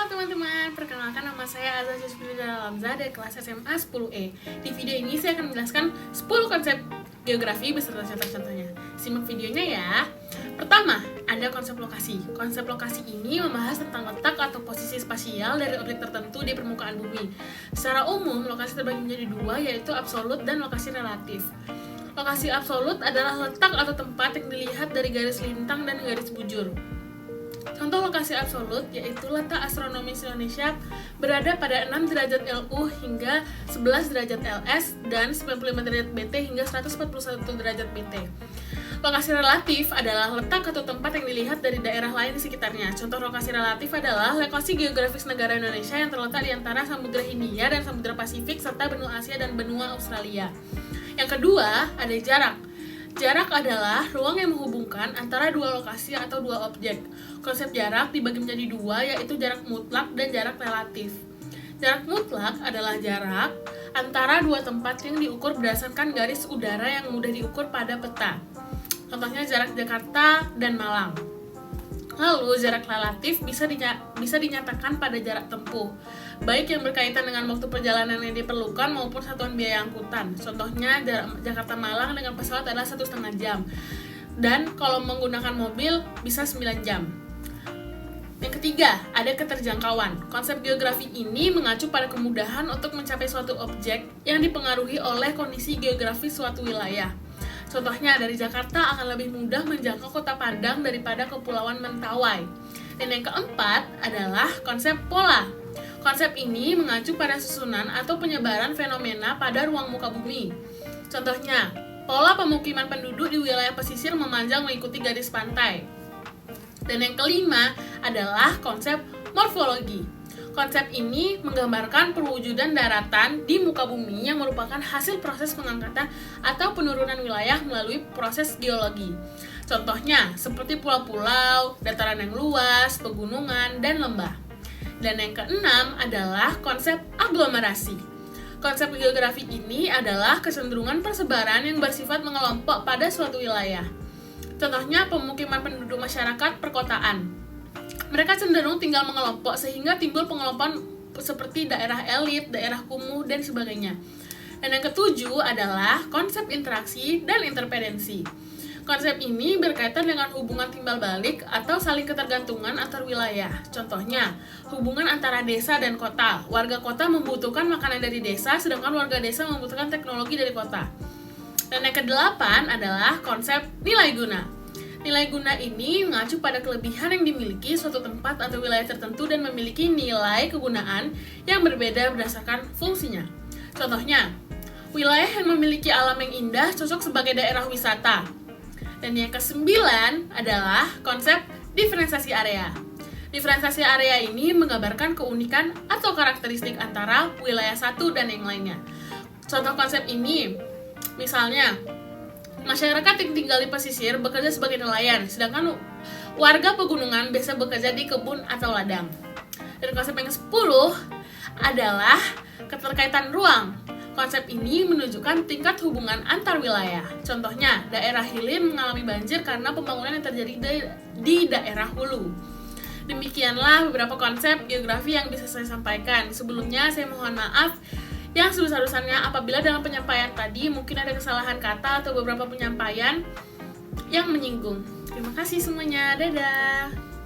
teman-teman, perkenalkan nama saya Azza Syazfida Lamza dari kelas SMA 10E. Di video ini saya akan menjelaskan 10 konsep geografi beserta contoh-contohnya. Simak videonya ya. Pertama, ada konsep lokasi. Konsep lokasi ini membahas tentang letak atau posisi spasial dari objek tertentu di permukaan bumi. Secara umum, lokasi terbagi menjadi dua, yaitu absolut dan lokasi relatif. Lokasi absolut adalah letak atau tempat yang dilihat dari garis lintang dan garis bujur. Contoh lokasi absolut yaitu letak astronomis Indonesia berada pada 6 derajat LU hingga 11 derajat LS dan 95 derajat BT hingga 141 derajat BT. Lokasi relatif adalah letak atau tempat yang dilihat dari daerah lain di sekitarnya. Contoh lokasi relatif adalah lokasi geografis negara Indonesia yang terletak di antara Samudra Hindia dan Samudra Pasifik serta benua Asia dan benua Australia. Yang kedua, ada jarak. Jarak adalah ruang yang menghubungkan antara dua lokasi atau dua objek. Konsep jarak dibagi menjadi dua, yaitu jarak mutlak dan jarak relatif. Jarak mutlak adalah jarak antara dua tempat yang diukur berdasarkan garis udara yang mudah diukur pada peta. Contohnya jarak Jakarta dan Malang. Lalu, jarak relatif bisa dinyatakan pada jarak tempuh, baik yang berkaitan dengan waktu perjalanan yang diperlukan maupun satuan biaya angkutan. Contohnya, jarak Jakarta-Malang dengan pesawat adalah 1,5 jam. Dan kalau menggunakan mobil, bisa 9 jam. Yang ketiga, ada keterjangkauan. Konsep geografi ini mengacu pada kemudahan untuk mencapai suatu objek yang dipengaruhi oleh kondisi geografis suatu wilayah. Contohnya, dari Jakarta akan lebih mudah menjangkau kota Padang daripada Kepulauan Mentawai. Dan yang keempat adalah konsep pola. Konsep ini mengacu pada susunan atau penyebaran fenomena pada ruang muka bumi. Contohnya, pola pemukiman penduduk di wilayah pesisir memanjang mengikuti garis pantai. Dan yang kelima adalah konsep morfologi. Konsep ini menggambarkan perwujudan daratan di muka bumi yang merupakan hasil proses pengangkatan atau penurunan wilayah melalui proses geologi. Contohnya, seperti pulau-pulau, dataran yang luas, pegunungan, dan lembah. Dan yang keenam adalah konsep aglomerasi. Konsep geografi ini adalah kecenderungan persebaran yang bersifat mengelompok pada suatu wilayah. Contohnya, pemukiman penduduk masyarakat perkotaan. Mereka cenderung tinggal mengelompok sehingga timbul pengelompokan seperti daerah elit, daerah kumuh, dan sebagainya. Dan yang ketujuh adalah konsep interaksi dan interferensi. Konsep ini berkaitan dengan hubungan timbal balik atau saling ketergantungan antar wilayah. Contohnya, hubungan antara desa dan kota. Warga kota membutuhkan makanan dari desa, sedangkan warga desa membutuhkan teknologi dari kota. Dan yang kedelapan adalah konsep nilai guna. Nilai guna ini mengacu pada kelebihan yang dimiliki suatu tempat atau wilayah tertentu dan memiliki nilai kegunaan yang berbeda berdasarkan fungsinya. Contohnya, wilayah yang memiliki alam yang indah cocok sebagai daerah wisata. Dan yang kesembilan adalah konsep diferensiasi area. Diferensiasi area ini menggambarkan keunikan atau karakteristik antara wilayah satu dan yang lainnya. Contoh konsep ini, misalnya, masyarakat yang tinggal di pesisir bekerja sebagai nelayan, sedangkan warga pegunungan biasa bekerja di kebun atau ladang. Dan konsep yang ke-10 adalah keterkaitan ruang. Konsep ini menunjukkan tingkat hubungan antar wilayah. Contohnya, daerah hilir mengalami banjir karena pembangunan yang terjadi di daerah hulu. Demikianlah beberapa konsep geografi yang bisa saya sampaikan. Sebelumnya, saya mohon maaf yang sebesar-besarnya apabila dalam penyampaian tadi mungkin ada kesalahan kata atau beberapa penyampaian yang menyinggung. Terima kasih semuanya, dadah!